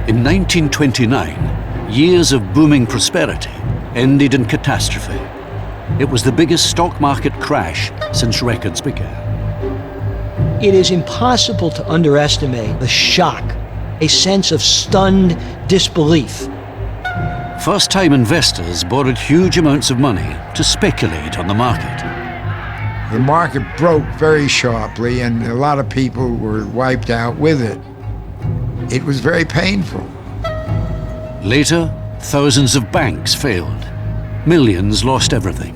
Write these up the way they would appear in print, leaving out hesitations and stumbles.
In 1929, years of booming prosperity ended in catastrophe. It was the biggest stock market crash since records began. It is impossible to underestimate the shock, a sense of stunned disbelief. First-time investors borrowed huge amounts of money to speculate on the market. The market broke very sharply, and a lot of people were wiped out with it. It was very painful. Later, thousands of banks failed. Millions lost everything.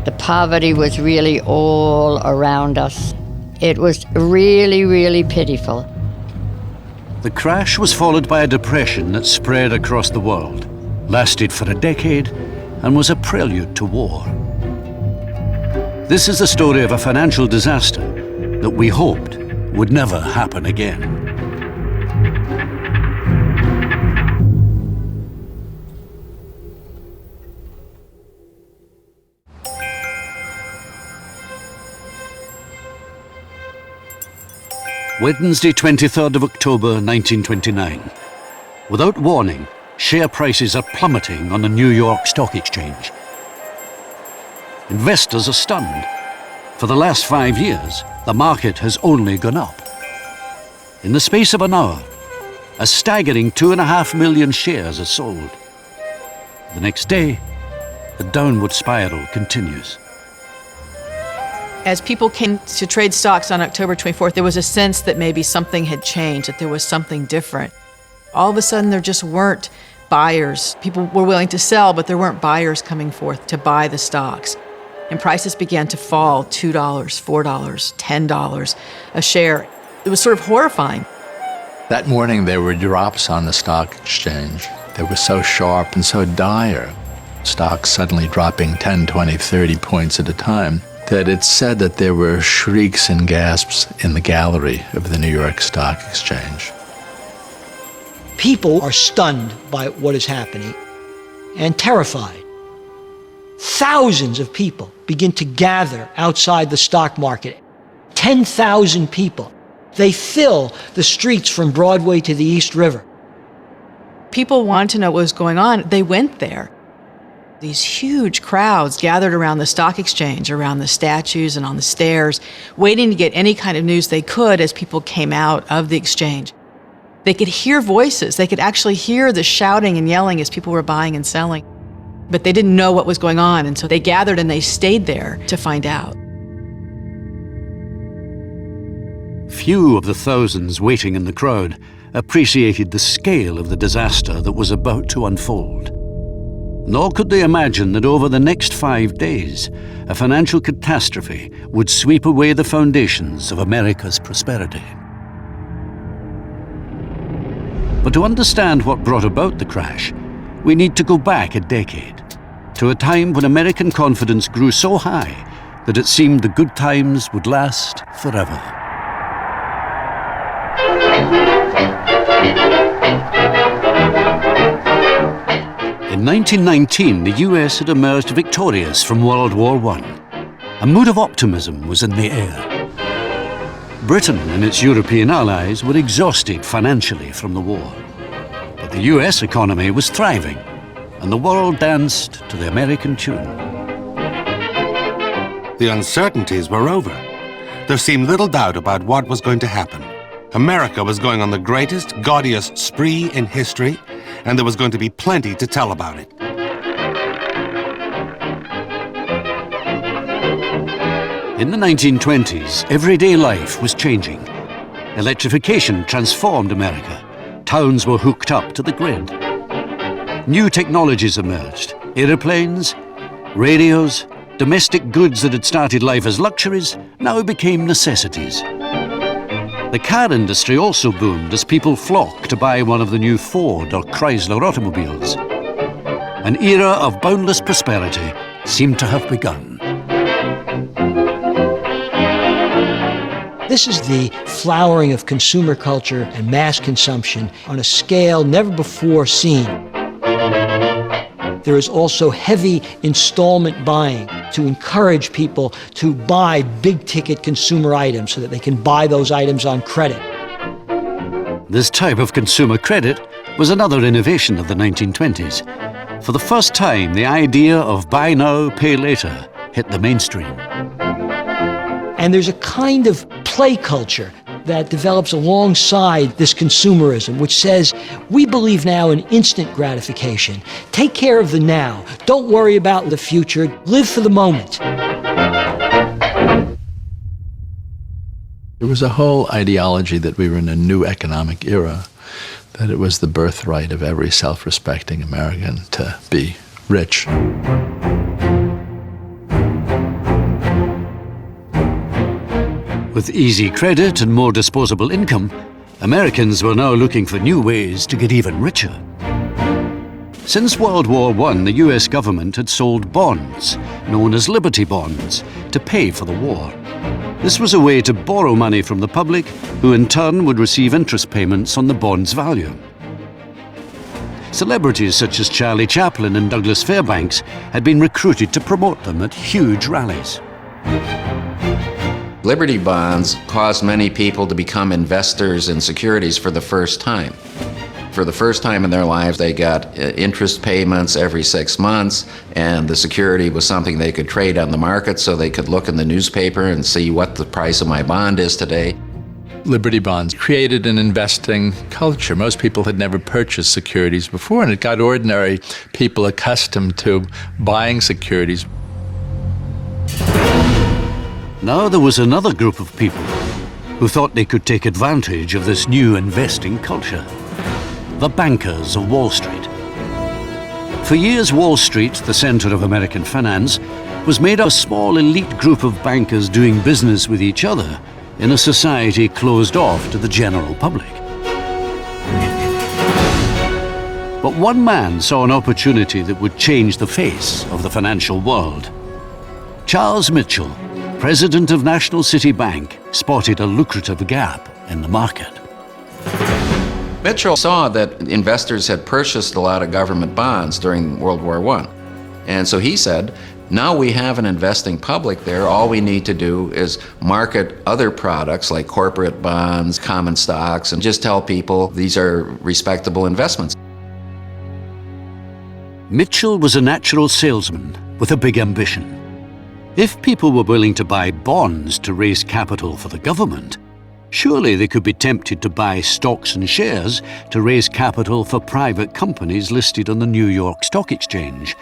The poverty was really all around us. It was really, really pitiful. The crash was followed by a depression that spread across the world, lasted for a decade, and was a prelude to war. This is the story of a financial disaster that we hoped would never happen again. Wednesday, 23rd of October, 1929. Without warning, share prices are plummeting on the New York Stock Exchange. Investors are stunned. For the last 5 years, the market has only gone up. In the space of an hour, a staggering 2.5 million shares are sold. The next day, the downward spiral continues. As people came to trade stocks on October 24th, there was a sense that maybe something had changed, that there was something different. All of a sudden, there just weren't buyers. People were willing to sell, but there weren't buyers coming forth to buy the stocks. And prices began to fall, $2, $4, $10 a share. It was sort of horrifying. That morning, there were drops on the stock exchange. They were so sharp and so dire. Stocks suddenly dropping 10, 20, 30 points at a time, that it's said that there were shrieks and gasps in the gallery of the New York Stock Exchange. People are stunned by what is happening and terrified. Thousands of people begin to gather outside the stock market. 10,000 people. They fill the streets from Broadway to the East River. People wanted to know what was going on. They went there. These huge crowds gathered around the stock exchange, around the statues and on the stairs, waiting to get any kind of news they could as people came out of the exchange. They could hear voices. They could actually hear the shouting and yelling as people were buying and selling. But they didn't know what was going on, and so they gathered and they stayed there to find out. Few of the thousands waiting in the crowd appreciated the scale of the disaster that was about to unfold. Nor could they imagine that over the next 5 days, a financial catastrophe would sweep away the foundations of America's prosperity. But to understand what brought about the crash, we need to go back a decade, to a time when American confidence grew so high that it seemed the good times would last forever. In 1919, the US had emerged victorious from World War I. A mood of optimism was in the air. Britain and its European allies were exhausted financially from the war. But the US economy was thriving, and the world danced to the American tune. The uncertainties were over. There seemed little doubt about what was going to happen. America was going on the greatest, gaudiest spree in history, and there was going to be plenty to tell about it. In the 1920s, everyday life was changing. Electrification transformed America. Towns were hooked up to the grid. New technologies emerged. Airplanes, radios, domestic goods that had started life as luxuries now became necessities. The car industry also boomed as people flocked to buy one of the new Ford or Chrysler automobiles. An era of boundless prosperity seemed to have begun. This is the flowering of consumer culture and mass consumption on a scale never before seen. There is also heavy installment buying to encourage people to buy big-ticket consumer items so that they can buy those items on credit. This type of consumer credit was another innovation of the 1920s. For the first time, the idea of buy now, pay later hit the mainstream. And there's a kind of play culture that develops alongside this consumerism, which says, we believe now in instant gratification. Take care of the now. Don't worry about the future. Live for the moment. There was a whole ideology that we were in a new economic era, that it was the birthright of every self-respecting American to be rich. With easy credit and more disposable income, Americans were now looking for new ways to get even richer. Since World War I, the US government had sold bonds, known as Liberty Bonds, to pay for the war. This was a way to borrow money from the public, who in turn would receive interest payments on the bond's value. Celebrities such as Charlie Chaplin and Douglas Fairbanks had been recruited to promote them at huge rallies. Liberty bonds caused many people to become investors in securities for the first time. For the first time in their lives, they got interest payments every 6 months, and the security was something they could trade on the market, so they could look in the newspaper and see what the price of my bond is today. Liberty bonds created an investing culture. Most people had never purchased securities before, and it got ordinary people accustomed to buying securities. Now there was another group of people who thought they could take advantage of this new investing culture. The bankers of Wall Street. For years, Wall Street, the center of American finance, was made up of a small elite group of bankers doing business with each other in a society closed off to the general public. But one man saw an opportunity that would change the face of the financial world. Charles Mitchell, president of National City Bank, spotted a lucrative gap in the market. Mitchell saw that investors had purchased a lot of government bonds during World War I. And so he said, now we have an investing public there, all we need to do is market other products like corporate bonds, common stocks, and just tell people these are respectable investments. Mitchell was a natural salesman with a big ambition. If people were willing to buy bonds to raise capital for the government, surely they could be tempted to buy stocks and shares to raise capital for private companies listed on the New York Stock Exchange,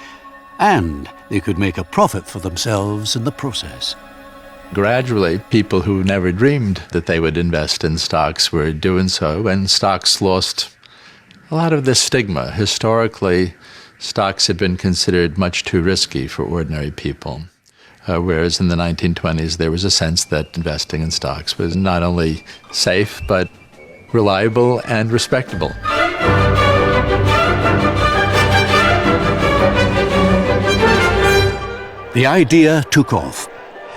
and they could make a profit for themselves in the process. Gradually, people who never dreamed that they would invest in stocks were doing so, and stocks lost a lot of this stigma. Historically, stocks had been considered much too risky for ordinary people. Whereas in the 1920s, there was a sense that investing in stocks was not only safe, but reliable and respectable. The idea took off,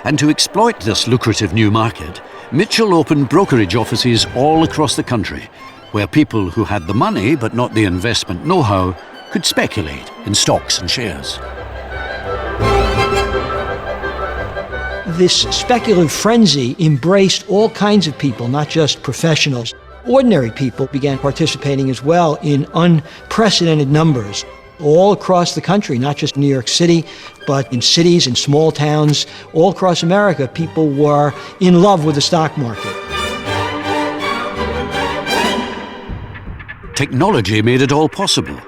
and to exploit this lucrative new market, Mitchell opened brokerage offices all across the country, where people who had the money but not the investment know-how could speculate in stocks and shares. This speculative frenzy embraced all kinds of people, not just professionals. Ordinary people began participating as well in unprecedented numbers all across the country, not just New York City, but in cities and small towns all across America. People were in love with the stock market. Technology made it all possible.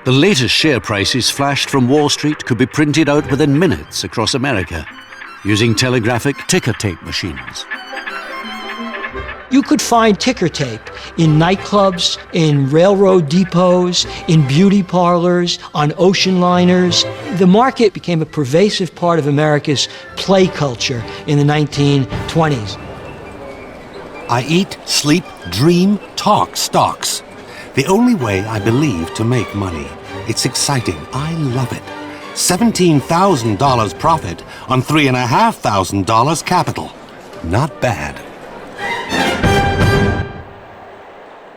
The latest share prices flashed from Wall Street could be printed out within minutes across America, using telegraphic ticker tape machines. You could find ticker tape in nightclubs, in railroad depots, in beauty parlors, on ocean liners. The market became a pervasive part of America's play culture in the 1920s. I eat, sleep, dream, talk stocks. The only way I believe to make money. It's exciting. I love it. $17,000 profit on $3,500 capital. Not bad.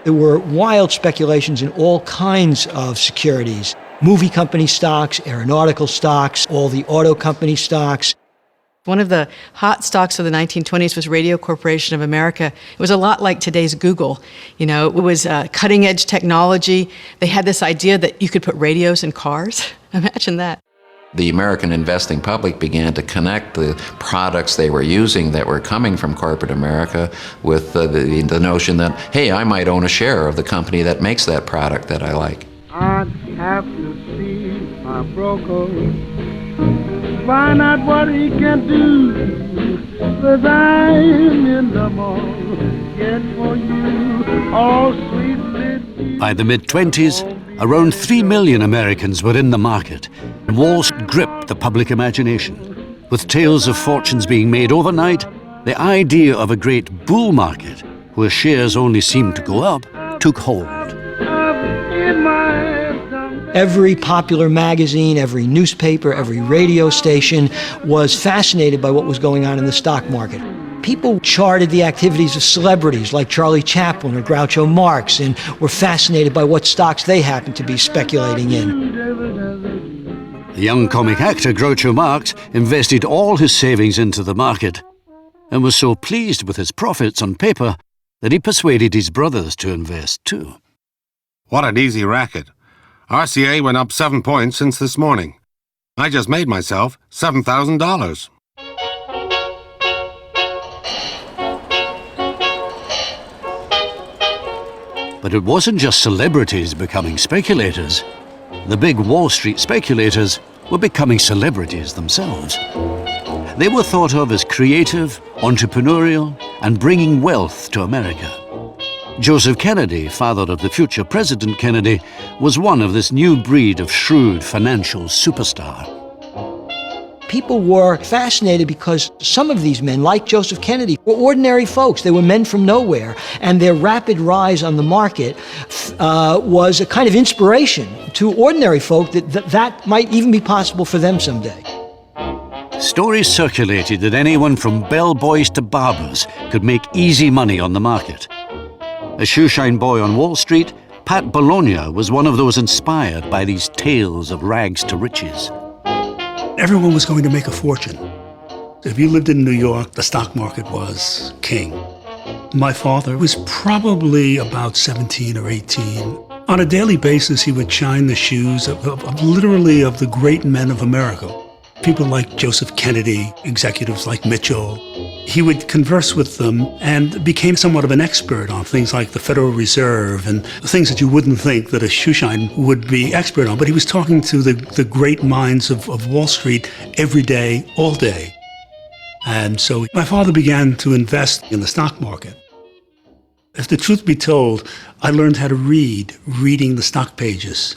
There were wild speculations in all kinds of securities. Movie company stocks, aeronautical stocks, all the auto company stocks. One of the hot stocks of the 1920s was Radio Corporation of America. It was a lot like today's Google. You know, it was cutting-edge technology. They had this idea that you could put radios in cars. Imagine that. The American investing public began to connect the products they were using that were coming from corporate America with the notion that, hey, I might own a share of the company that makes that product that I like. I'd have to see my broker, find out what he can do, 'cause I'm in the mall, get for you all sweet little. By the mid-20s, around 3 million Americans were in the market, and Wall Street gripped the public imagination. With tales of fortunes being made overnight, the idea of a great bull market, where shares only seemed to go up, took hold. Every popular magazine, every newspaper, every radio station was fascinated by what was going on in the stock market. People charted the activities of celebrities like Charlie Chaplin or Groucho Marx and were fascinated by what stocks they happened to be speculating in. The young comic actor Groucho Marx invested all his savings into the market and was so pleased with his profits on paper that he persuaded his brothers to invest too. What an easy racket. RCA went up 7 points since this morning. I just made myself $7,000. But it wasn't just celebrities becoming speculators. The big Wall Street speculators were becoming celebrities themselves. They were thought of as creative, entrepreneurial, and bringing wealth to America. Joseph Kennedy, father of the future President Kennedy, was one of this new breed of shrewd financial superstar. People were fascinated because some of these men, like Joseph Kennedy, were ordinary folks. They were men from nowhere, and their rapid rise on the market was a kind of inspiration to ordinary folk that might even be possible for them someday. Stories circulated that anyone from bellboys to barbers could make easy money on the market. A shoeshine boy on Wall Street, Pat Bologna was one of those inspired by these tales of rags to riches. Everyone was going to make a fortune. If you lived in New York, the stock market was king. My father was probably about 17 or 18. On a daily basis, he would shine the shoes of the great men of America. People like Joseph Kennedy, executives like Mitchell. He would converse with them and became somewhat of an expert on things like the Federal Reserve and things that you wouldn't think that a shoeshine would be expert on. But he was talking to the great minds of Wall Street every day, all day. And so my father began to invest in the stock market. If the truth be told, I learned how to reading the stock pages.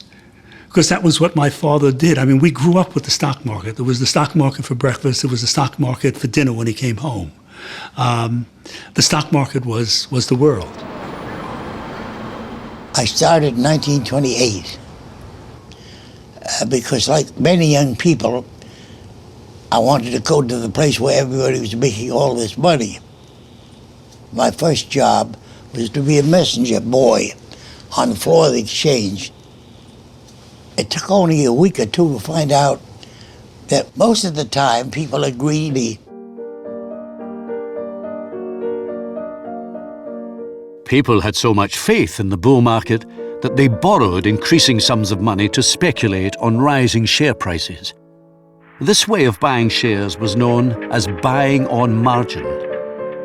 Because that was what my father did. I mean, we grew up with the stock market. There was the stock market for breakfast. There was the stock market for dinner when he came home. The stock market was the world. I started in 1928 because, like many young people, I wanted to go to the place where everybody was making all this money. My first job was to be a messenger boy on the floor of the exchange. It took only a week or two to find out that most of the time people are greedy. People had so much faith in the bull market that they borrowed increasing sums of money to speculate on rising share prices. This way of buying shares was known as buying on margin.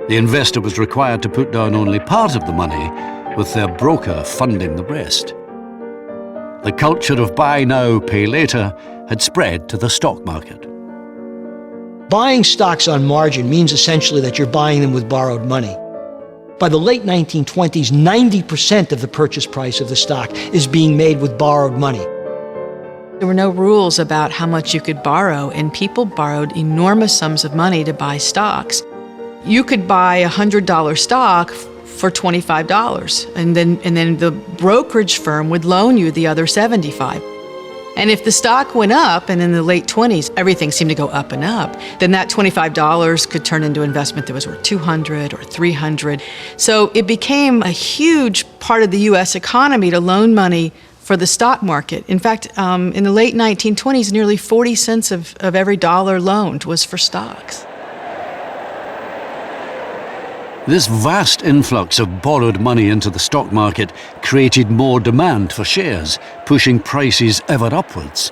The investor was required to put down only part of the money, with their broker funding the rest. The culture of buy now, pay later had spread to the stock market. Buying stocks on margin means essentially that you're buying them with borrowed money. By the late 1920s, 90% of the purchase price of the stock is being made with borrowed money. There were no rules about how much you could borrow, and people borrowed enormous sums of money to buy stocks. You could buy a $100 stock for $25, and then the brokerage firm would loan you the other $75. And if the stock went up, and in the late 20s, everything seemed to go up and up, then that $25 could turn into investment that was worth $200 or $300. So it became a huge part of the U.S. economy to loan money for the stock market. In fact, in the late 1920s, nearly 40 cents of every dollar loaned was for stocks. This vast influx of borrowed money into the stock market created more demand for shares, pushing prices ever upwards.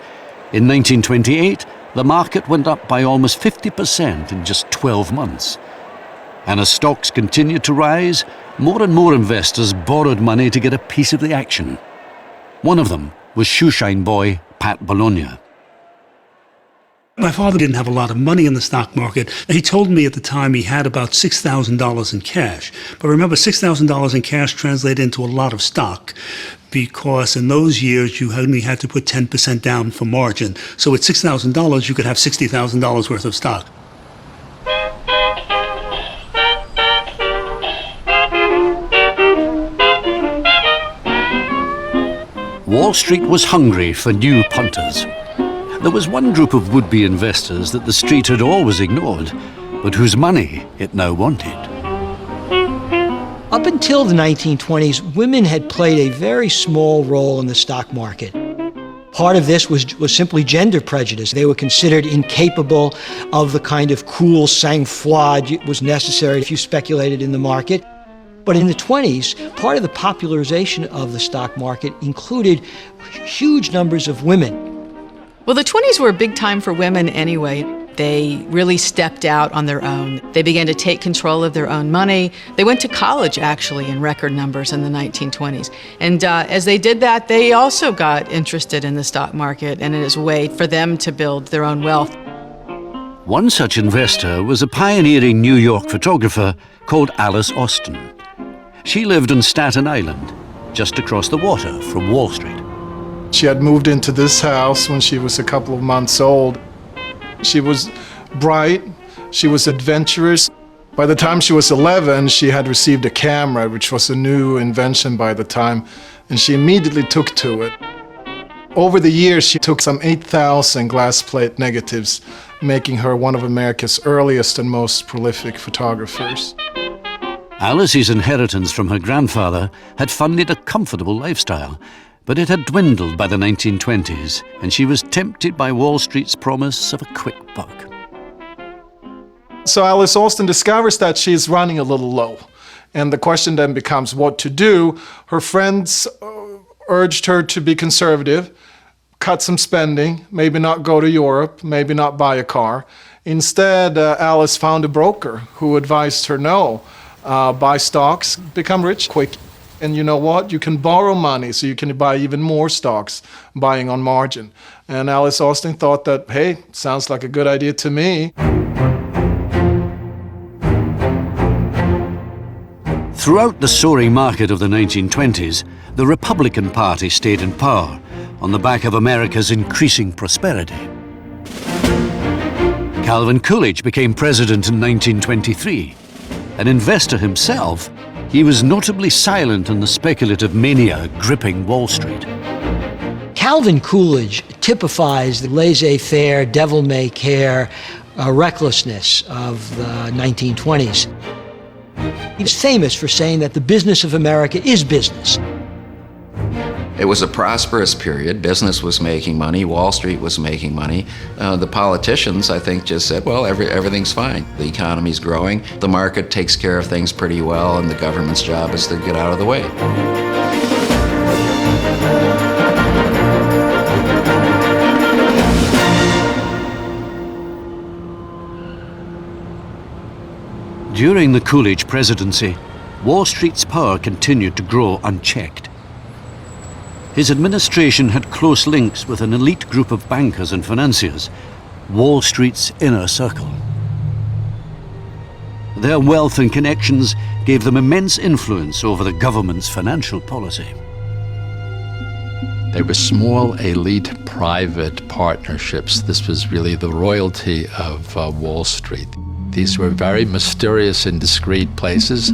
In 1928, the market went up by almost 50% in just 12 months. And as stocks continued to rise, more and more investors borrowed money to get a piece of the action. One of them was shoeshine boy Pat Bologna. My father didn't have a lot of money in the stock market. He told me at the time he had about $6,000 in cash. But remember, $6,000 in cash translated into a lot of stock because in those years you only had to put 10% down for margin. So at $6,000 you could have $60,000 worth of stock. Wall Street was hungry for new punters. There was one group of would-be investors that the street had always ignored, but whose money it now wanted. Up until the 1920s, women had played a very small role in the stock market. Part of this was simply gender prejudice. They were considered incapable of the kind of cool sang-froid that was necessary if you speculated in the market. But in the 20s, part of the popularization of the stock market included huge numbers of women. Well, the 20s were a big time for women anyway. They really stepped out on their own. They began to take control of their own money. They went to college, actually, in record numbers in the 1920s. And as they did that, they also got interested in the stock market and as a way for them to build their own wealth. One such investor was a pioneering New York photographer called Alice Austin. She lived on Staten Island, just across the water from Wall Street. She had moved into this house when she was a couple of months old. She was bright, she was adventurous. By the time she was 11, she had received a camera, which was a new invention by the time, and she immediately took to it. Over the years, she took some 8,000 glass plate negatives, making her one of America's earliest and most prolific photographers. Alice's inheritance from her grandfather had funded a comfortable lifestyle, but it had dwindled by the 1920s, and she was tempted by Wall Street's promise of a quick buck. So Alice Austin discovers that she's running a little low, and the question then becomes what to do. Her friends urged her to be conservative, cut some spending, maybe not go to Europe, maybe not buy a car. Instead, Alice found a broker who advised her no, buy stocks, become rich quick. And you know what? You can borrow money so you can buy even more stocks, buying on margin. And Alice Austin thought that, hey, sounds like a good idea to me. Throughout the soaring market of the 1920s, the Republican Party stayed in power on the back of America's increasing prosperity. Calvin Coolidge became president in 1923. An investor himself, he was notably silent on the speculative mania gripping Wall Street. Calvin Coolidge typifies the laissez-faire, devil-may-care recklessness of the 1920s. He's famous for saying that the business of America is business. It was a prosperous period. Business was making money. Wall Street was making money. The politicians, I think, just said, well, everything's fine. The economy's growing. The market takes care of things pretty well, and the government's job is to get out of the way. During the Coolidge presidency, Wall Street's power continued to grow unchecked. His administration had close links with an elite group of bankers and financiers, Wall Street's inner circle. Their wealth and connections gave them immense influence over the government's financial policy. They were small, elite, private partnerships. This was really the royalty of Wall Street. These were very mysterious and discreet places.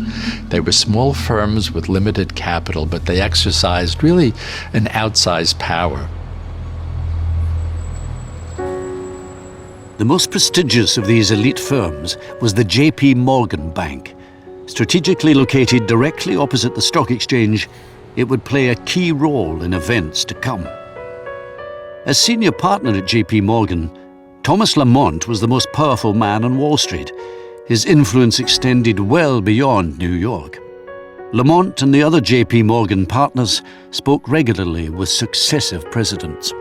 They were small firms with limited capital, but they exercised really an outsized power. The most prestigious of these elite firms was the J.P. Morgan Bank. Strategically located directly opposite the stock exchange, it would play a key role in events to come. As senior partner at J.P. Morgan, Thomas Lamont was the most powerful man on Wall Street. his influence extended well beyond New York. Lamont and the other J.P. Morgan partners spoke regularly with successive presidents.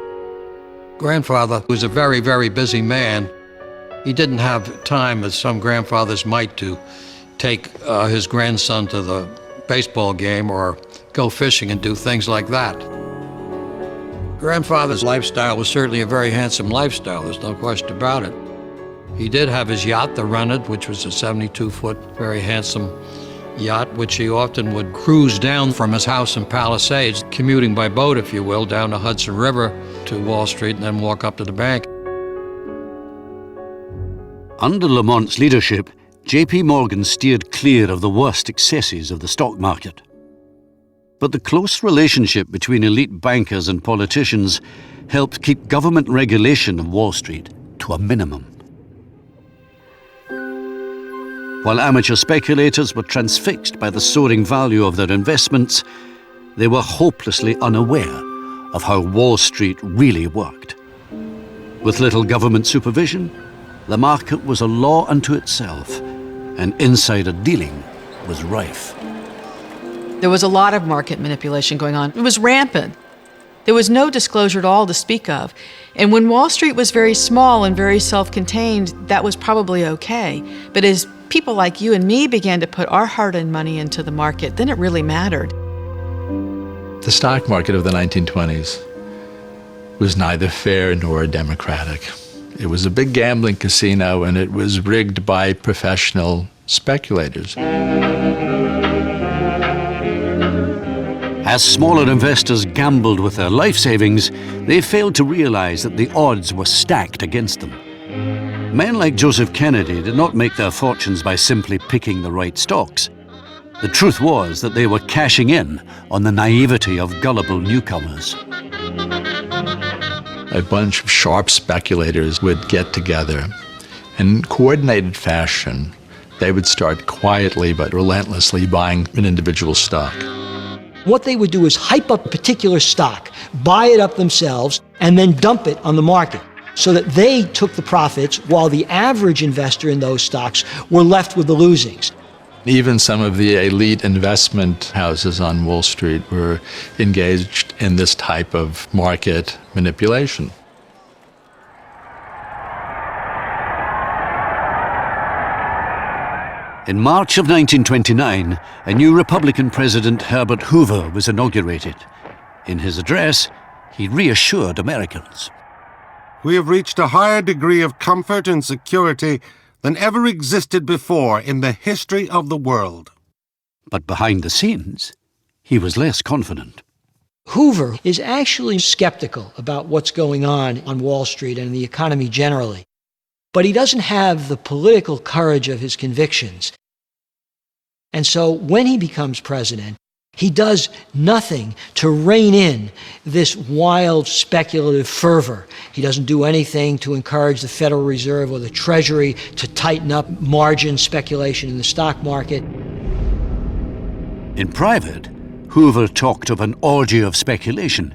Grandfather was a very, very busy man. He didn't have time, as some grandfathers might, to take his grandson to the baseball game or go fishing and do things like that. Grandfather's lifestyle was certainly a very handsome lifestyle, there's no question about it. He did have his yacht, the Rennet, which was a 72-foot, very handsome yacht, which he often would cruise down from his house in Palisades, commuting by boat, if you will, down the Hudson River to Wall Street and then walk up to the bank. Under Lamont's leadership, J.P. Morgan steered clear of the worst excesses of the stock market. But the close relationship between elite bankers and politicians helped keep government regulation of Wall Street to a minimum. While amateur speculators were transfixed by the soaring value of their investments, they were hopelessly unaware of how Wall Street really worked. With little government supervision, the market was a law unto itself, and insider dealing was rife. There was a lot of market manipulation going on. It was rampant. There was no disclosure at all to speak of. And when Wall Street was very small and very self-contained, that was probably okay. But as people like you and me began to put our hard-earned money into the market, then it really mattered. The stock market of the 1920s was neither fair nor democratic. It was a big gambling casino, and it was rigged by professional speculators. As smaller investors gambled with their life savings, they failed to realize that the odds were stacked against them. Men like Joseph Kennedy did not make their fortunes by simply picking the right stocks. The truth was that they were cashing in on the naivety of gullible newcomers. A bunch of sharp speculators would get together. In coordinated fashion, they would start quietly but relentlessly buying an individual stock. What they would do is hype up a particular stock, buy it up themselves, and then dump it on the market so that they took the profits while the average investor in those stocks were left with the losings. Even some of the elite investment houses on Wall Street were engaged in this type of market manipulation. In March of 1929, a new Republican president, Herbert Hoover, was inaugurated. In his address, he reassured Americans. We have reached a higher degree of comfort and security than ever existed before in the history of the world. But behind the scenes, he was less confident. Hoover is actually skeptical about what's going on Wall Street and the economy generally. But he doesn't have the political courage of his convictions. And so when he becomes president, he does nothing to rein in this wild speculative fervor. He doesn't do anything to encourage the Federal Reserve or the Treasury to tighten up margin speculation in the stock market. In private, Hoover talked of an orgy of speculation,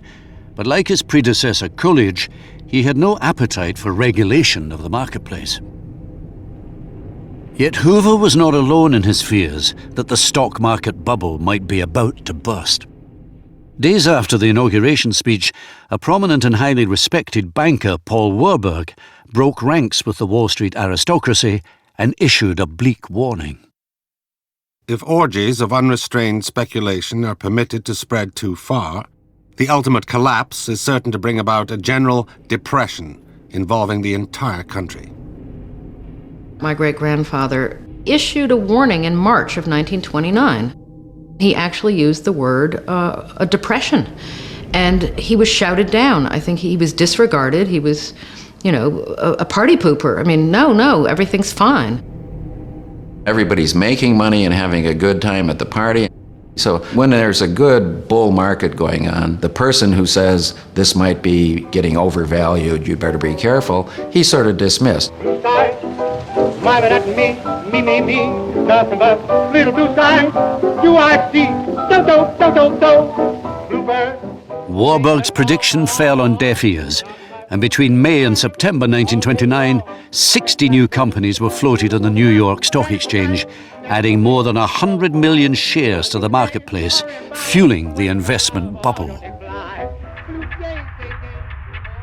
but like his predecessor Coolidge, he had no appetite for regulation of the marketplace. Yet Hoover was not alone in his fears that the stock market bubble might be about to burst. Days after the inauguration speech, a prominent and highly respected banker, Paul Warburg, broke ranks with the Wall Street aristocracy and issued a bleak warning. If orgies of unrestrained speculation are permitted to spread too far, the ultimate collapse is certain to bring about a general depression involving the entire country. My great-grandfather issued a warning in March of 1929. He actually used the word a depression, and he was shouted down. I think he was disregarded. He was, a party pooper. I mean, no, everything's fine. Everybody's making money and having a good time at the party. So when there's a good bull market going on, the person who says this might be getting overvalued, you better be careful, he's sort of dismissed. Smiling at me, nothing but little blue skies. Do I see? Do. Bluebird. Warburg's prediction fell on deaf ears. And between May and September 1929, 60 new companies were floated on the New York Stock Exchange, adding more than 100 million shares to the marketplace, fueling the investment bubble.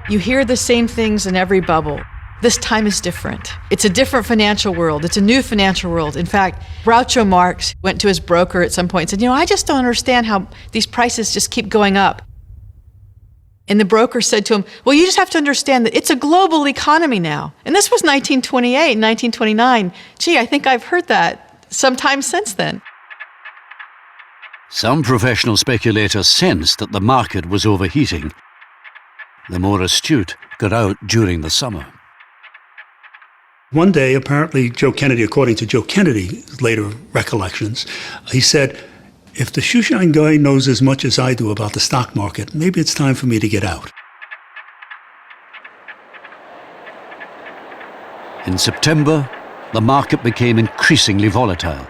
You hear the same things in every bubble. This time is different. It's a different financial world. It's a new financial world. In fact, Groucho Marx went to his broker at some point and said, I just don't understand how these prices just keep going up. And the broker said to him, well, you just have to understand that it's a global economy now. And this was 1928, 1929. Gee, I think I've heard that sometime since then. Some professional speculators sensed that the market was overheating. The more astute got out during the summer. One day, apparently, Joe Kennedy, according to Joe Kennedy's later recollections, he said, if the shoeshine guy knows as much as I do about the stock market, maybe it's time for me to get out. In September, the market became increasingly volatile.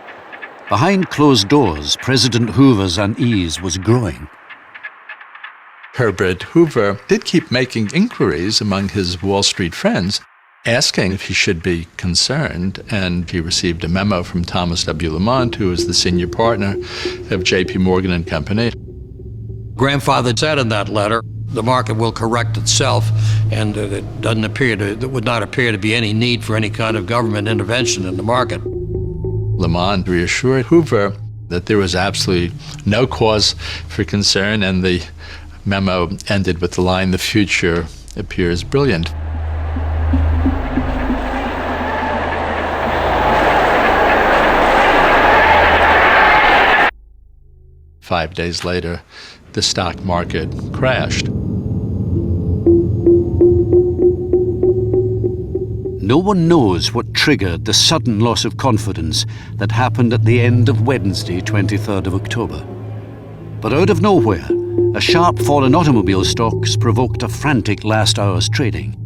Behind closed doors, President Hoover's unease was growing. Herbert Hoover did keep making inquiries among his Wall Street friends, asking if he should be concerned, and he received a memo from Thomas W. Lamont, who was the senior partner of J.P. Morgan and Company. Grandfather said in that letter, the market will correct itself, and there would not appear to be any need for any kind of government intervention in the market. Lamont reassured Hoover that there was absolutely no cause for concern, and the memo ended with the line, "The future appears brilliant." Five days later, the stock market crashed. No one knows what triggered the sudden loss of confidence that happened at the end of Wednesday, 23rd of October. But out of nowhere, a sharp fall in automobile stocks provoked a frantic last hour's trading.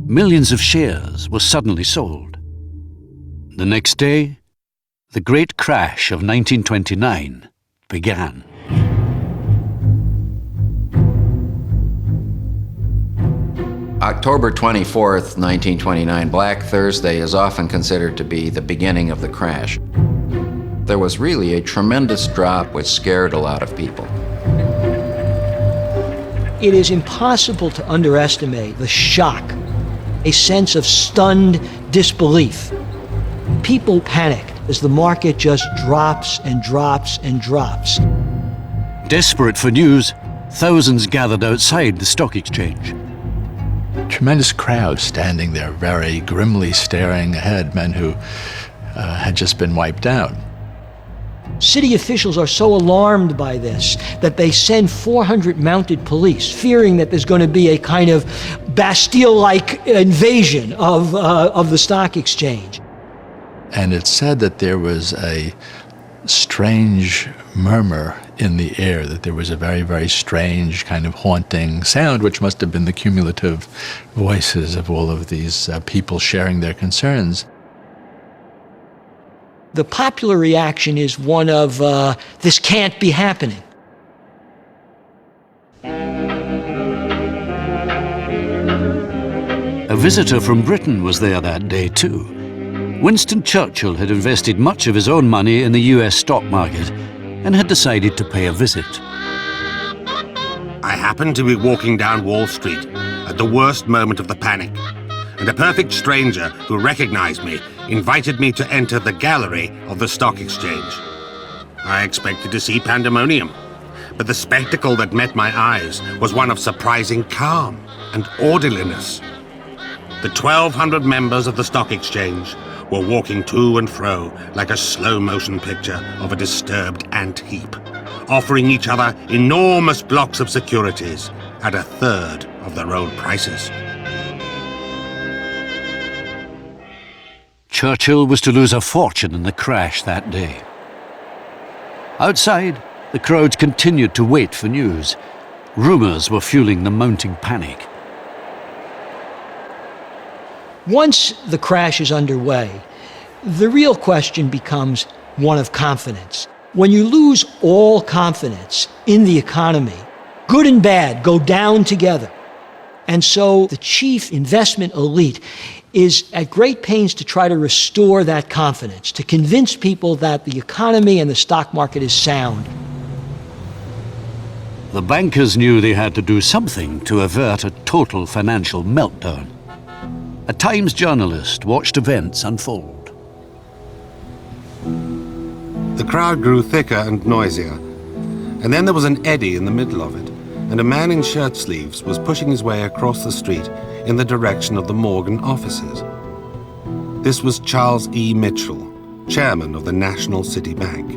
Millions of shares were suddenly sold. The next day, the great crash of 1929 began. October 24th, 1929, Black Thursday, is often considered to be the beginning of the crash. There was really a tremendous drop which scared a lot of people. It is impossible to underestimate the shock, a sense of stunned disbelief. People panicked as the market just drops and drops and drops. Desperate for news, thousands gathered outside the stock exchange. Tremendous crowd standing there, very grimly staring ahead, men who had just been wiped out. City officials are so alarmed by this that they send 400 mounted police, fearing that there's going to be a kind of Bastille-like invasion of the stock exchange. And it's said that there was a strange murmur in the air, that there was a very, very strange kind of haunting sound, which must have been the cumulative voices of all of these people sharing their concerns. The popular reaction is one of, this can't be happening. A visitor from Britain was there that day too. Winston Churchill had invested much of his own money in the US stock market and had decided to pay a visit. I happened to be walking down Wall Street at the worst moment of the panic, and a perfect stranger who recognized me invited me to enter the gallery of the stock exchange. I expected to see pandemonium, but the spectacle that met my eyes was one of surprising calm and orderliness. The 1,200 members of the stock exchange were walking to and fro like a slow-motion picture of a disturbed ant heap, offering each other enormous blocks of securities at a third of their own prices. Churchill was to lose a fortune in the crash that day. Outside, the crowds continued to wait for news. Rumors were fueling the mounting panic. Once the crash is underway, the real question becomes one of confidence. When you lose all confidence in the economy, good and bad go down together. And so the chief investment elite is at great pains to try to restore that confidence, to convince people that the economy and the stock market is sound. The bankers knew they had to do something to avert a total financial meltdown. A Times journalist watched events unfold. The crowd grew thicker and noisier, and then there was an eddy in the middle of it, and a man in shirt sleeves was pushing his way across the street in the direction of the Morgan offices. This was Charles E. Mitchell, chairman of the National City Bank.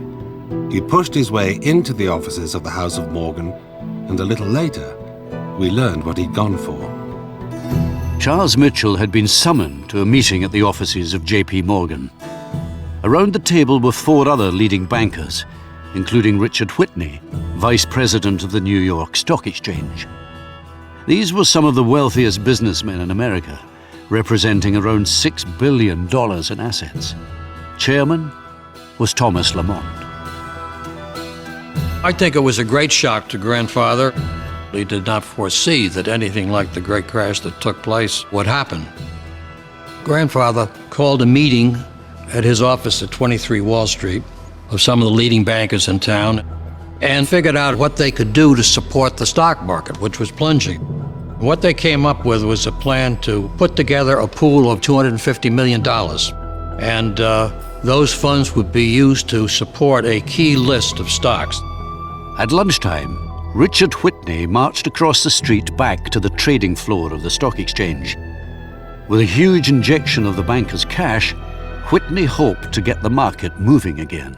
He pushed his way into the offices of the House of Morgan, and a little later, we learned what he'd gone for. Charles Mitchell had been summoned to a meeting at the offices of J.P. Morgan. Around the table were 4 other leading bankers, including Richard Whitney, vice president of the New York Stock Exchange. These were some of the wealthiest businessmen in America, representing around $6 billion in assets. Chairman was Thomas Lamont. I think it was a great shock to Grandfather. He did not foresee that anything like the great crash that took place would happen. Grandfather called a meeting at his office at 23 Wall Street of some of the leading bankers in town and figured out what they could do to support the stock market, which was plunging. What they came up with was a plan to put together a pool of $250 million. And those funds would be used to support a key list of stocks. At lunchtime, Richard Whitney marched across the street back to the trading floor of the stock exchange. With a huge injection of the bankers' cash, Whitney hoped to get the market moving again.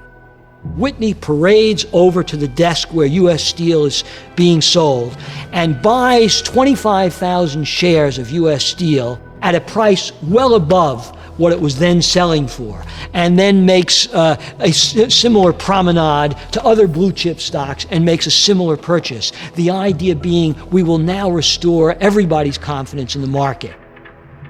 Whitney parades over to the desk where U.S. Steel is being sold and buys 25,000 shares of U.S. Steel at a price well above what it was then selling for, and then makes a similar promenade to other blue chip stocks and makes a similar purchase. The idea being we will now restore everybody's confidence in the market.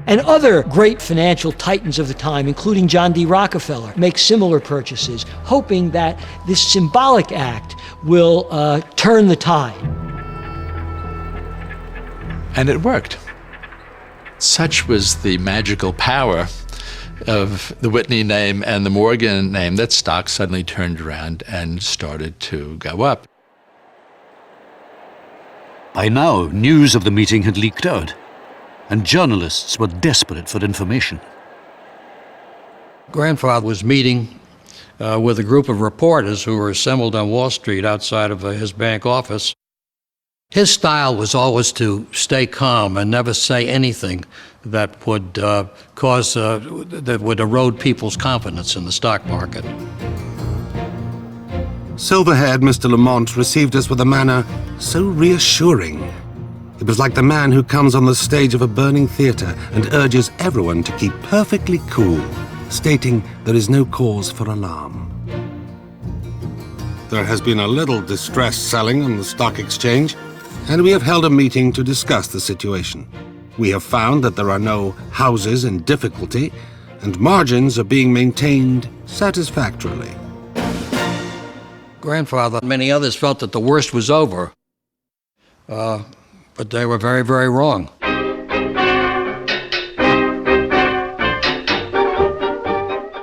And other great financial titans of the time, including John D. Rockefeller, make similar purchases, hoping that this symbolic act will turn the tide. And it worked. Such was the magical power of the Whitney name and the Morgan name that stocks suddenly turned around and started to go up. By now, news of the meeting had leaked out, and journalists were desperate for information. Grandfather was meeting with a group of reporters who were assembled on Wall Street outside of his bank office. His style was always to stay calm and never say anything that would that would erode people's confidence in the stock market. Silver-haired Mr. Lamont received us with a manner so reassuring. It was like the man who comes on the stage of a burning theatre and urges everyone to keep perfectly cool, stating there is no cause for alarm. There has been a little distressed selling on the stock exchange, and we have held a meeting to discuss the situation. We have found that there are no houses in difficulty, and margins are being maintained satisfactorily. Grandfather and many others felt that the worst was over, but they were very, very wrong.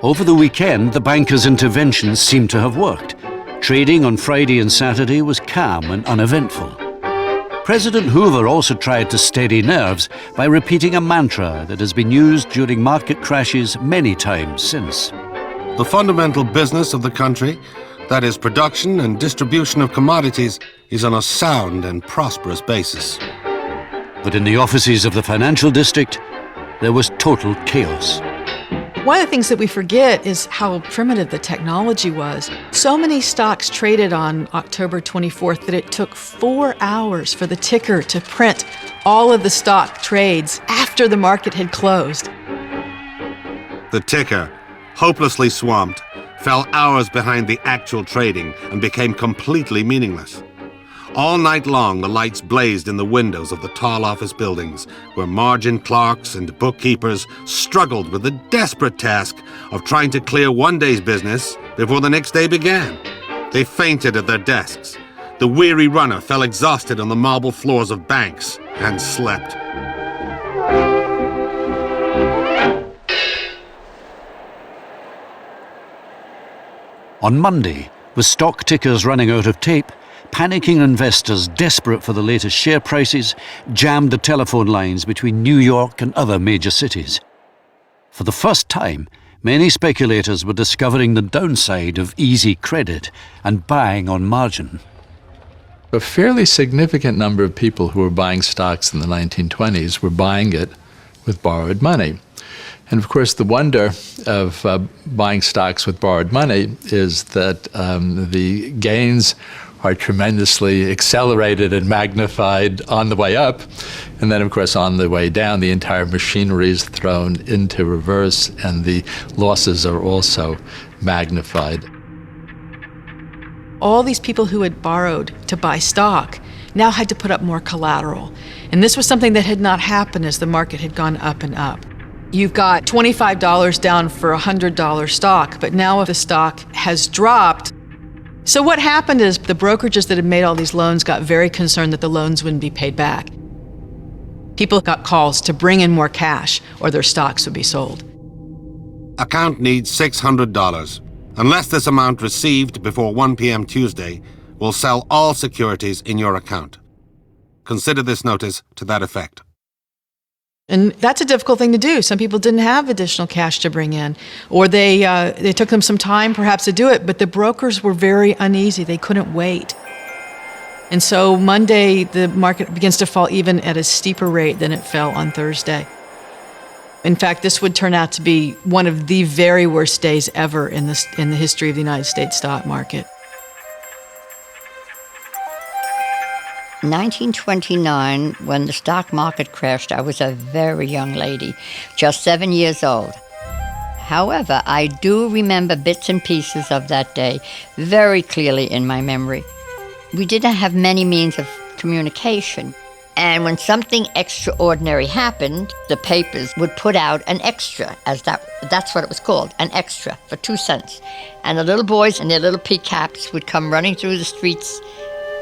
Over the weekend, the bankers' interventions seemed to have worked. Trading on Friday and Saturday was calm and uneventful. President Hoover also tried to steady nerves by repeating a mantra that has been used during market crashes many times since. The fundamental business of the country, that is production and distribution of commodities, is on a sound and prosperous basis. But in the offices of the financial district, there was total chaos. One of the things that we forget is how primitive the technology was. So many stocks traded on October 24th that it took 4 hours for the ticker to print all of the stock trades after the market had closed. The ticker, hopelessly swamped, fell hours behind the actual trading and became completely meaningless. All night long, the lights blazed in the windows of the tall office buildings, where margin clerks and bookkeepers struggled with the desperate task of trying to clear one day's business before the next day began. They fainted at their desks. The weary runner fell exhausted on the marble floors of banks, and slept. On Monday, with stock tickers running out of tape, panicking investors desperate for the latest share prices jammed the telephone lines between New York and other major cities. For the first time, many speculators were discovering the downside of easy credit and buying on margin. A fairly significant number of people who were buying stocks in the 1920s were buying it with borrowed money. And of course, the wonder of buying stocks with borrowed money is that the gains are tremendously accelerated and magnified on the way up. And then, of course, on the way down, the entire machinery is thrown into reverse and the losses are also magnified. All these people who had borrowed to buy stock now had to put up more collateral. And this was something that had not happened as the market had gone up and up. You've got $25 down for a $100 stock, but now if the stock has dropped. So what happened is the brokerages that had made all these loans got very concerned that the loans wouldn't be paid back. People got calls to bring in more cash or their stocks would be sold. Account needs $600. Unless this amount received before 1 p.m. Tuesday, we'll sell all securities in your account. Consider this notice to that effect. And that's a difficult thing to do. Some people didn't have additional cash to bring in, or they took them some time perhaps to do it, but the brokers were very uneasy. They couldn't wait. And so Monday, the market begins to fall even at a steeper rate than it fell on Thursday. In fact, this would turn out to be one of the very worst days ever in the history of the United States stock market. 1929, when the stock market crashed, I was a very young lady, just 7 years old. However, I do remember bits and pieces of that day very clearly in my memory. We didn't have many means of communication. And when something extraordinary happened, the papers would put out an extra, that's what it was called, an extra, for 2 cents. And the little boys in their little pea caps would come running through the streets,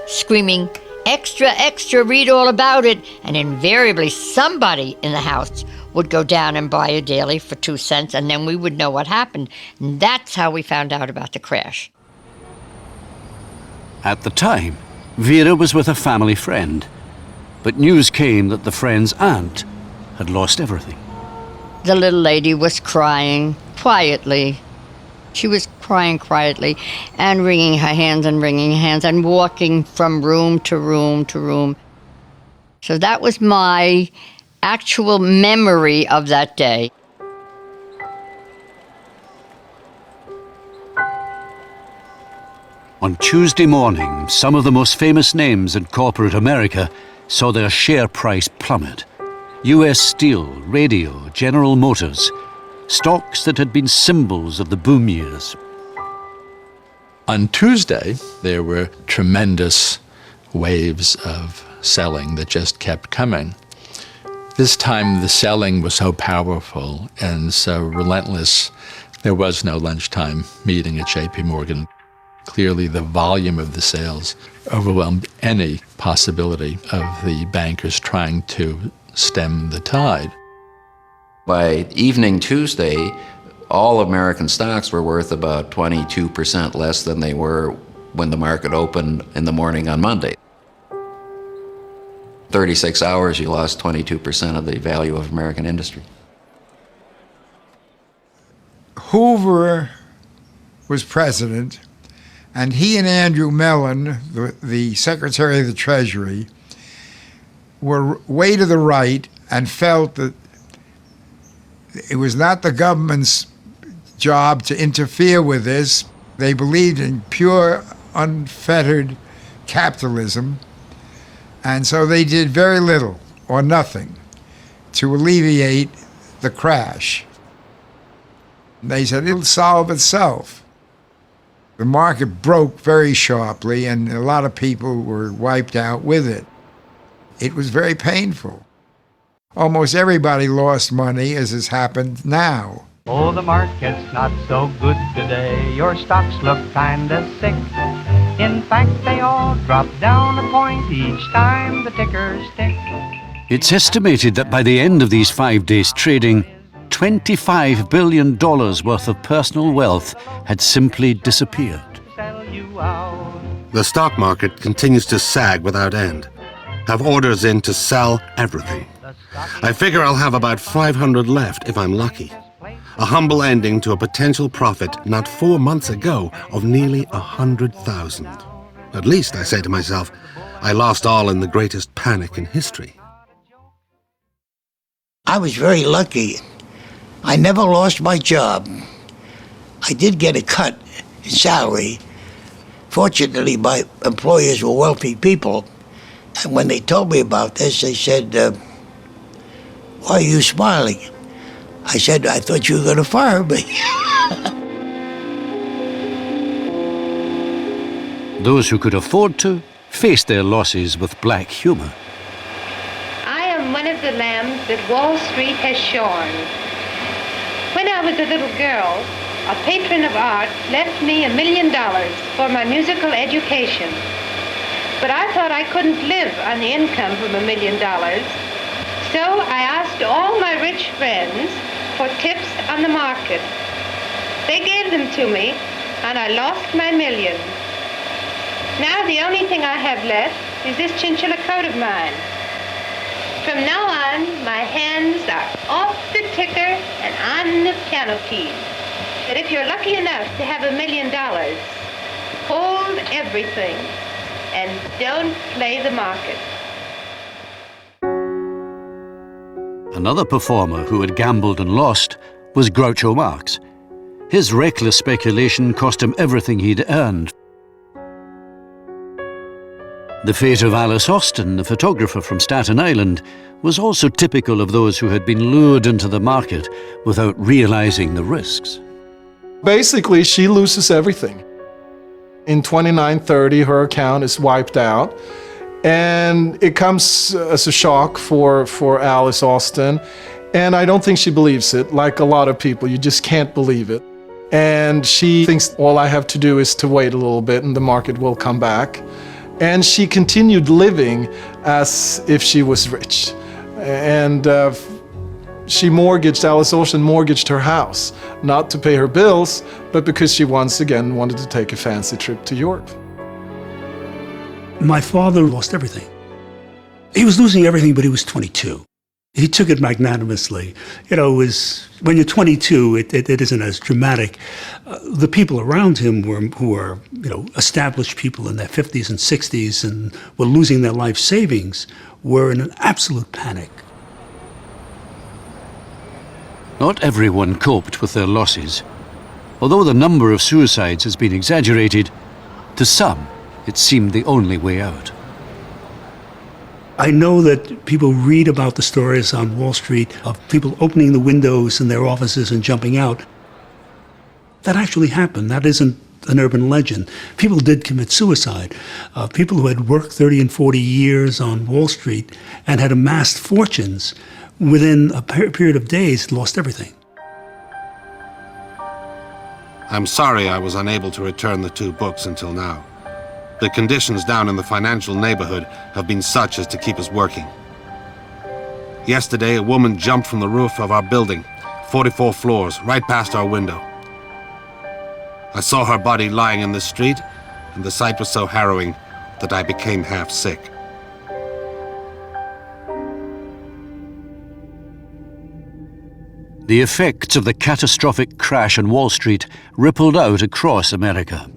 screaming, "Extra, extra, read all about it." And invariably somebody in the house would go down and buy a daily for 2 cents, and then we would know what happened. And that's how we found out about the crash. At the time, Vera was with a family friend, but news came that the friend's aunt had lost everything. The little lady was crying quietly. She was crying quietly and wringing her hands and walking from room to room to room. So that was my actual memory of that day. On Tuesday morning, some of the most famous names in corporate America saw their share price plummet. US Steel, Radio, General Motors, stocks that had been symbols of the boom years. On Tuesday, there were tremendous waves of selling that just kept coming. This time, the selling was so powerful and so relentless, there was no lunchtime meeting at JP Morgan. Clearly, the volume of the sales overwhelmed any possibility of the bankers trying to stem the tide. By evening Tuesday, all American stocks were worth about 22% less than they were when the market opened in the morning on Monday. 36 hours, you lost 22% of the value of American industry. Hoover was president, and he and Andrew Mellon, the Secretary of the Treasury, were way to the right and felt that it was not the government's job to interfere with this. They believed in pure, unfettered capitalism, and so they did very little or nothing to alleviate the crash. They said it'll solve itself. The market broke very sharply, and a lot of people were wiped out with it. It was very painful. Almost everybody lost money, as has happened now. Oh, the market's not so good today. Your stocks look kinda sick. In fact, they all drop down a point each time the tickers tick. It's estimated that by the end of these 5 days trading, $25 billion worth of personal wealth had simply disappeared. The stock market continues to sag without end. Have orders in to sell everything. I figure I'll have about 500 left if I'm lucky. A humble ending to a potential profit not 4 months ago of nearly 100,000. At least, I say to myself, I lost all in the greatest panic in history. I was very lucky. I never lost my job. I did get a cut in salary. Fortunately, my employers were wealthy people. And when they told me about this, they said, why are you smiling? I said, I thought you were going to fire me. Those who could afford to faced their losses with black humor. I am one of the lambs that Wall Street has shorn. When I was a little girl, a patron of art left me $1 million for my musical education. But I thought I couldn't live on the income from $1 million. So I asked all my rich friends for tips on the market. They gave them to me, and I lost my $1 million. Now the only thing I have left is this chinchilla coat of mine. From now on, my hands are off the ticker and on the piano keys. But if you're lucky enough to have $1 million, hold everything and don't play the market. Another performer who had gambled and lost was Groucho Marx. His reckless speculation cost him everything he'd earned. The fate of Alice Austin, the photographer from Staten Island, was also typical of those who had been lured into the market without realizing the risks. Basically, she loses everything. In 2930, her account is wiped out. And it comes as a shock for Alice Austin. And I don't think she believes it. Like a lot of people, you just can't believe it. And she thinks all I have to do is to wait a little bit and the market will come back. And she continued living as if she was rich. And Alice Austin mortgaged her house, not to pay her bills, but because she once again wanted to take a fancy trip to Europe. My father lost everything. He was losing everything, but he was 22. He took it magnanimously. It was, when you're 22, it isn't as dramatic. The people around him who were established people in their 50s and 60s and were losing their life savings were in an absolute panic. Not everyone coped with their losses. Although the number of suicides has been exaggerated, to some, it seemed the only way out. I know that people read about the stories on Wall Street of people opening the windows in their offices and jumping out. That actually happened. That isn't an urban legend. People did commit suicide. People who had worked 30 and 40 years on Wall Street and had amassed fortunes within a period of days lost everything. I'm sorry I was unable to return the 2 books until now. The conditions down in the financial neighborhood have been such as to keep us working. Yesterday, a woman jumped from the roof of our building, 44 floors, right past our window. I saw her body lying in the street, and the sight was so harrowing that I became half sick. The effects of the catastrophic crash on Wall Street rippled out across America.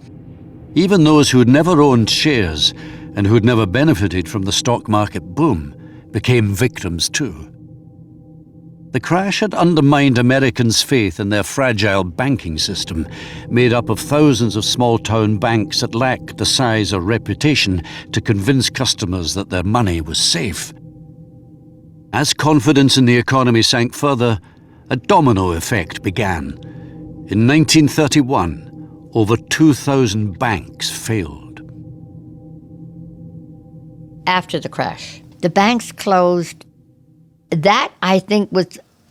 Even those who had never owned shares and who had never benefited from the stock market boom became victims too. The crash had undermined Americans' faith in their fragile banking system, made up of thousands of small-town banks that lacked the size or reputation to convince customers that their money was safe. As confidence in the economy sank further, a domino effect began. In 1931, over 2,000 banks failed. After the crash, the banks closed. That, I think,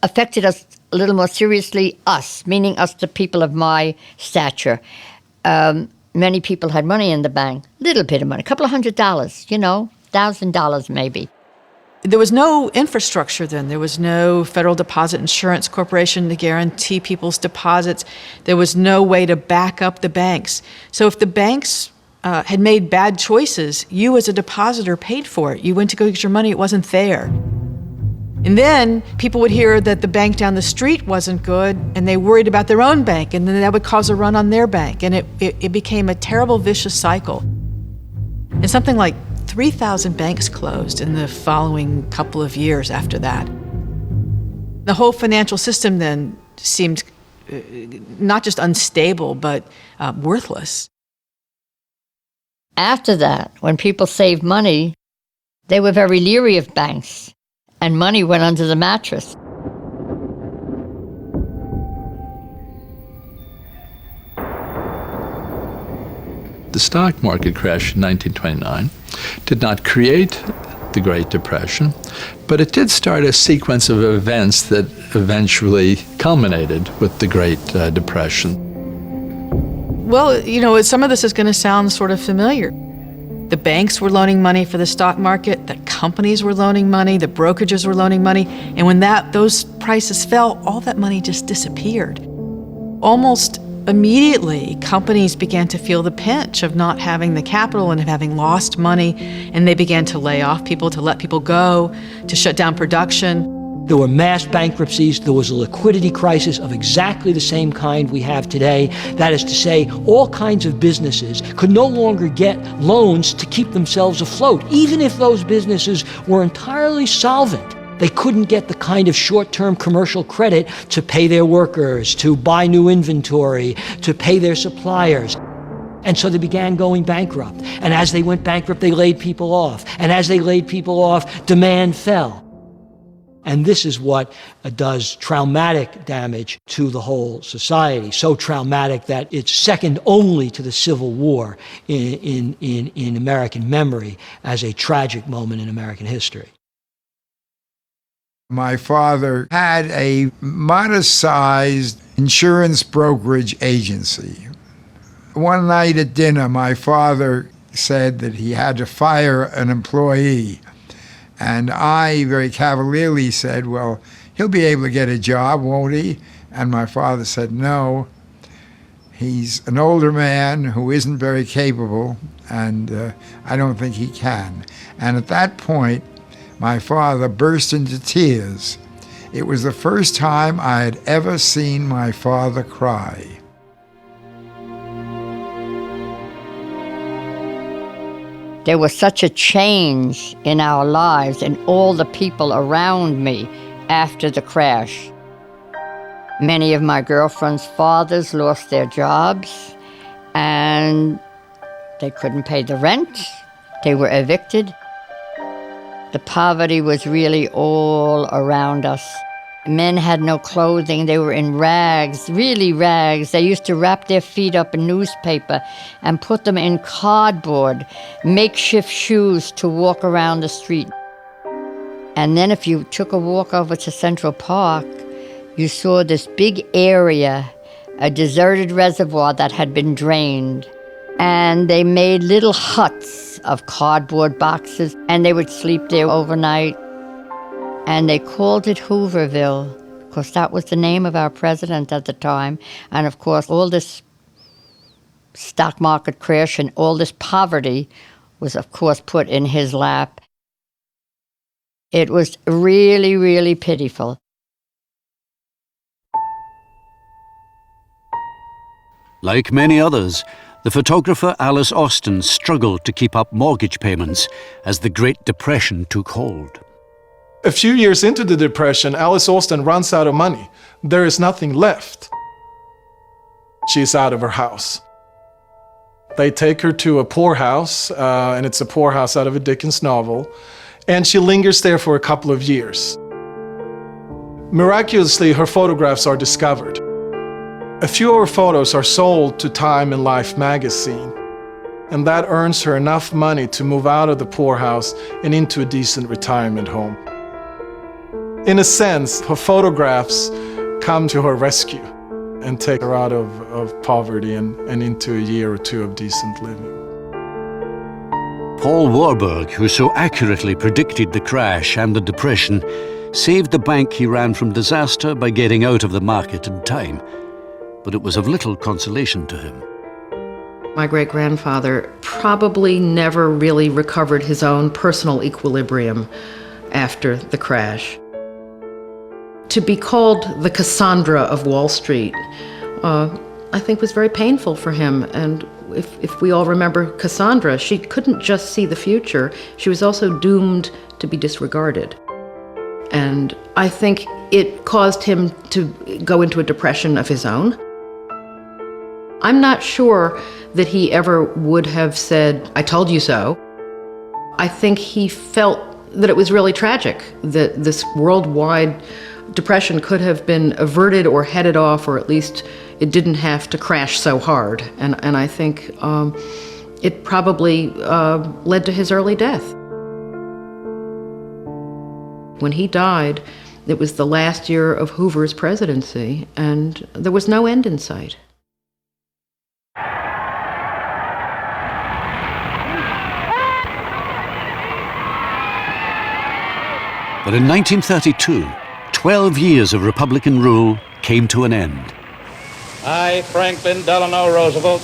affected us a little more seriously, us, meaning us, the people of my stature. Many people had money in the bank, little bit of money, a couple of $100, $1,000 maybe. There was no infrastructure then. There was no Federal Deposit Insurance Corporation to guarantee people's deposits. There was no way to back up the banks. So if the banks had made bad choices, you as a depositor paid for it. You went to go get your money, it wasn't there. And then people would hear that the bank down the street wasn't good, and they worried about their own bank, and then that would cause a run on their bank. And it became a terrible, vicious cycle. And something like 3,000 banks closed in the following couple of years after that. The whole financial system then seemed not just unstable, but worthless. After that, when people saved money, they were very leery of banks, and money went under the mattress. The stock market crash in 1929 did not create the Great Depression, but it did start a sequence of events that eventually culminated with the Great Depression. Well, you know, some of this is going to sound sort of familiar. The banks were loaning money for the stock market, the companies were loaning money, the brokerages were loaning money, and when those prices fell, all that money just disappeared. Almost immediately, companies began to feel the pinch of not having the capital and of having lost money, and they began to lay off people, to let people go, to shut down production. There were mass bankruptcies. There was a liquidity crisis of exactly the same kind we have today. That is to say, all kinds of businesses could no longer get loans to keep themselves afloat, even if those businesses were entirely solvent. They couldn't get the kind of short-term commercial credit to pay their workers, to buy new inventory, to pay their suppliers. And so they began going bankrupt. And as they went bankrupt, they laid people off. And as they laid people off, demand fell. And this is what does traumatic damage to the whole society, so traumatic that it's second only to the Civil War in American memory as a tragic moment in American history. My father had a modest-sized insurance brokerage agency. One night at dinner, my father said that he had to fire an employee. And I very cavalierly said, well, he'll be able to get a job, won't he? And my father said, no. He's an older man who isn't very capable, and I don't think he can. And at that point, my father burst into tears. It was the first time I had ever seen my father cry. There was such a change in our lives and all the people around me after the crash. Many of my girlfriend's fathers lost their jobs, and they couldn't pay the rent. They were evicted. The poverty was really all around us. Men had no clothing. They were in rags, really rags. They used to wrap their feet up in newspaper and put them in cardboard, makeshift shoes to walk around the street. And then if you took a walk over to Central Park, you saw this big area, a deserted reservoir that had been drained. And they made little huts of cardboard boxes, and they would sleep there overnight. And they called it Hooverville, because that was the name of our president at the time. And of course, all this stock market crash and all this poverty was, of course, put in his lap. It was really, really pitiful. Like many others, the photographer Alice Austen struggled to keep up mortgage payments as the Great Depression took hold. A few years into the Depression, Alice Austen runs out of money. There is nothing left. She's out of her house. They take her to a poorhouse, and it's a poorhouse out of a Dickens novel, and she lingers there for a couple of years. Miraculously, her photographs are discovered. A few of her photos are sold to Time and Life magazine, and that earns her enough money to move out of the poorhouse and into a decent retirement home. In a sense, her photographs come to her rescue and take her out of poverty and into a year or two of decent living. Paul Warburg, who so accurately predicted the crash and the depression, saved the bank he ran from disaster by getting out of the market in time. But it was of little consolation to him. My great-grandfather probably never really recovered his own personal equilibrium after the crash. To be called the Cassandra of Wall Street, I think was very painful for him. And if we all remember Cassandra, she couldn't just see the future, she was also doomed to be disregarded. And I think it caused him to go into a depression of his own. I'm not sure that he ever would have said, "I told you so." I think he felt that it was really tragic, that this worldwide depression could have been averted or headed off, or at least it didn't have to crash so hard. And I think it probably led to his early death. When he died, it was the last year of Hoover's presidency, and there was no end in sight. But in 1932, 12 years of Republican rule came to an end. I, Franklin Delano Roosevelt,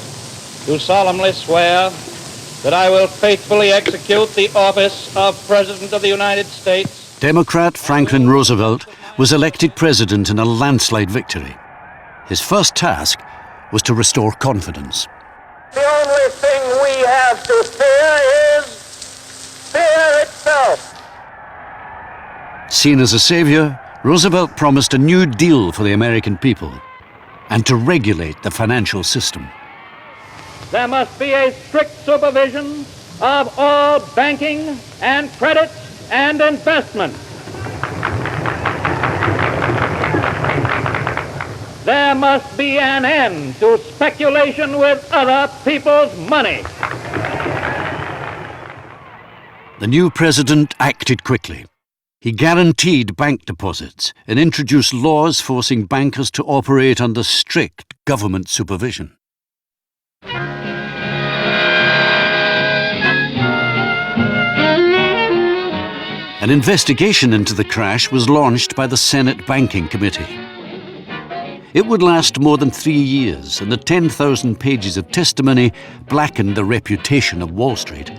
do solemnly swear that I will faithfully execute the office of President of the United States. Democrat Franklin Roosevelt was elected president in a landslide victory. His first task was to restore confidence. The only thing we have to fear is fear itself. Seen as a savior, Roosevelt promised a new deal for the American people and to regulate the financial system. There must be a strict supervision of all banking and credit and investment. There must be an end to speculation with other people's money. The new president acted quickly. He guaranteed bank deposits and introduced laws forcing bankers to operate under strict government supervision. An investigation into the crash was launched by the Senate Banking Committee. It would last more than 3 years, and the 10,000 pages of testimony blackened the reputation of Wall Street.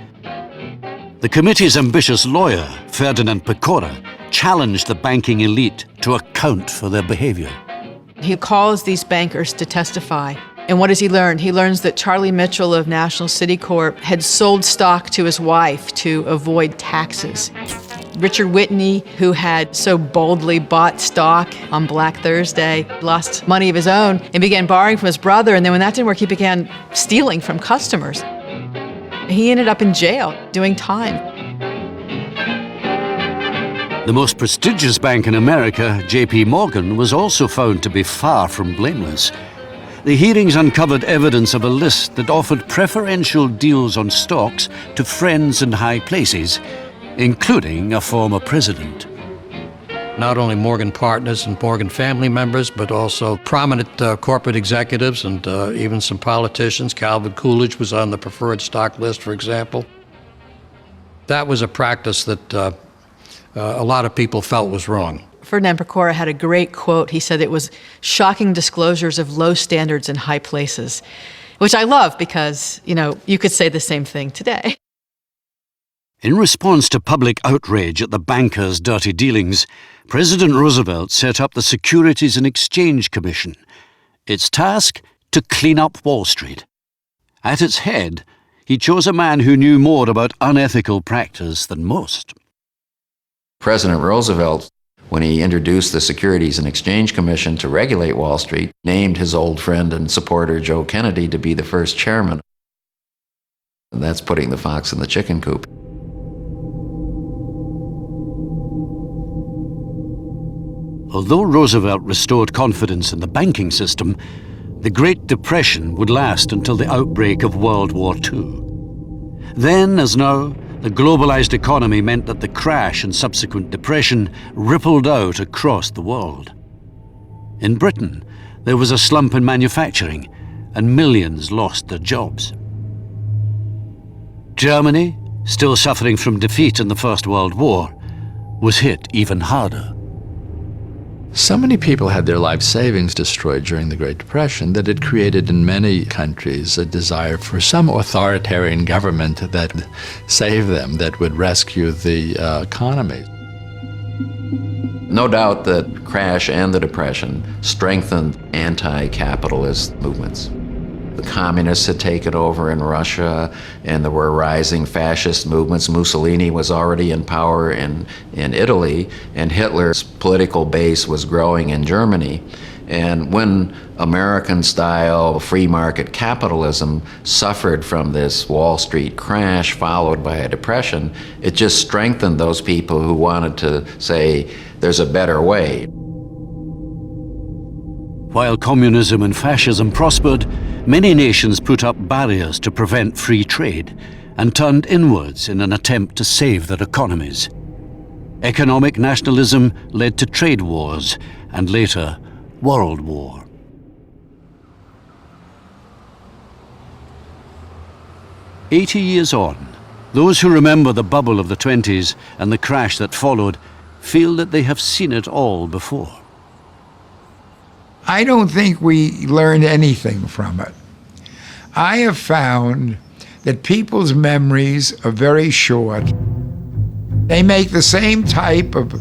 The committee's ambitious lawyer, Ferdinand Pecora, challenged the banking elite to account for their behavior. He calls these bankers to testify. And what does he learn? He learns that Charlie Mitchell of National City Corp had sold stock to his wife to avoid taxes. Richard Whitney, who had so boldly bought stock on Black Thursday, lost money of his own and began borrowing from his brother. And then when that didn't work, he began stealing from customers. He ended up in jail doing time. The most prestigious bank in America, J.P. Morgan, was also found to be far from blameless. The hearings uncovered evidence of a list that offered preferential deals on stocks to friends in high places, including a former president. Not only Morgan partners and Morgan family members, but also prominent corporate executives and even some politicians. Calvin Coolidge was on the preferred stock list, for example. That was a practice that a lot of people felt was wrong. Ferdinand Pecora had a great quote. He said it was shocking disclosures of low standards in high places, which I love because, you could say the same thing today. In response to public outrage at the bankers' dirty dealings, President Roosevelt set up the Securities and Exchange Commission. Its task, to clean up Wall Street. At its head, he chose a man who knew more about unethical practice than most. President Roosevelt, when he introduced the Securities and Exchange Commission to regulate Wall Street, named his old friend and supporter Joe Kennedy to be the first chairman. And that's putting the fox in the chicken coop. Although Roosevelt restored confidence in the banking system, the Great Depression would last until the outbreak of World War II. Then, as now, the globalized economy meant that the crash and subsequent depression rippled out across the world. In Britain, there was a slump in manufacturing, and millions lost their jobs. Germany, still suffering from defeat in the First World War, was hit even harder. So many people had their life savings destroyed during the Great Depression that it created in many countries a desire for some authoritarian government that would save them, that would rescue the economy. No doubt the crash and the Depression strengthened anti-capitalist movements. The communists had taken over in Russia, and there were rising fascist movements. Mussolini was already in power in Italy, and Hitler's political base was growing in Germany. And when American-style free market capitalism suffered from this Wall Street crash followed by a depression, it just strengthened those people who wanted to say, there's a better way. While communism and fascism prospered, many nations put up barriers to prevent free trade and turned inwards in an attempt to save their economies. Economic nationalism led to trade wars and later, World War. "80 years on, those who remember the bubble of the 20s and the crash that followed feel that they have seen it all before. I don't think we learned anything from it. I have found that people's memories are very short. They make the same type of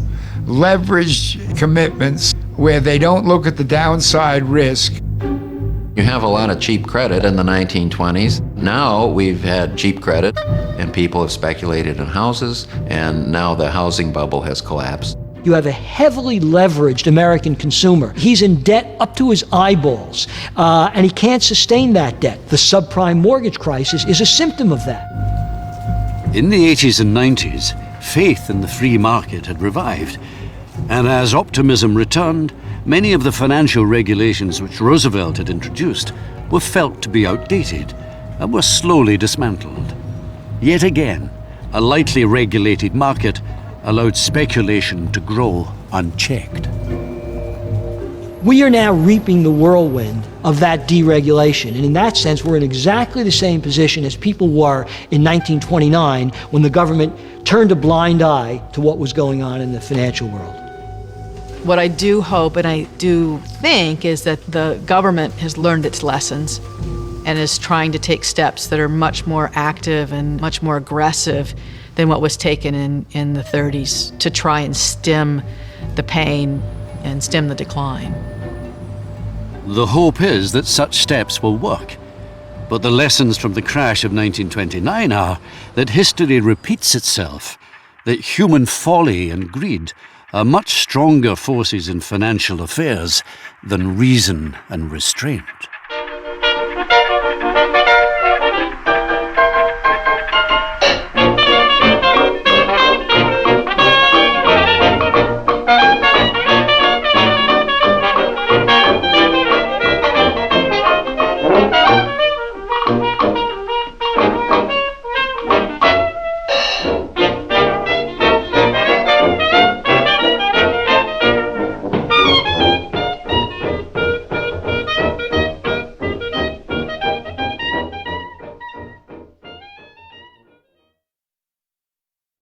leveraged commitments where they don't look at the downside risk. You have a lot of cheap credit in the 1920s. Now we've had cheap credit and people have speculated in houses, and now the housing bubble has collapsed. You have a heavily leveraged American consumer. He's in debt up to his eyeballs, and he can't sustain that debt. The subprime mortgage crisis is a symptom of that. In the 80s and 90s, faith in the free market had revived, and as optimism returned, many of the financial regulations which Roosevelt had introduced were felt to be outdated and were slowly dismantled. Yet again, a lightly regulated market allowed speculation to grow unchecked. We are now reaping the whirlwind of that deregulation, and in that sense, we're in exactly the same position as people were in 1929 when the government turned a blind eye to what was going on in the financial world. What I do hope and I do think is that the government has learned its lessons and is trying to take steps that are much more active and much more aggressive than what was taken in the 30s to try and stem the pain and stem the decline. The hope is that such steps will work, but the lessons from the crash of 1929 are that history repeats itself, that human folly and greed are much stronger forces in financial affairs than reason and restraint.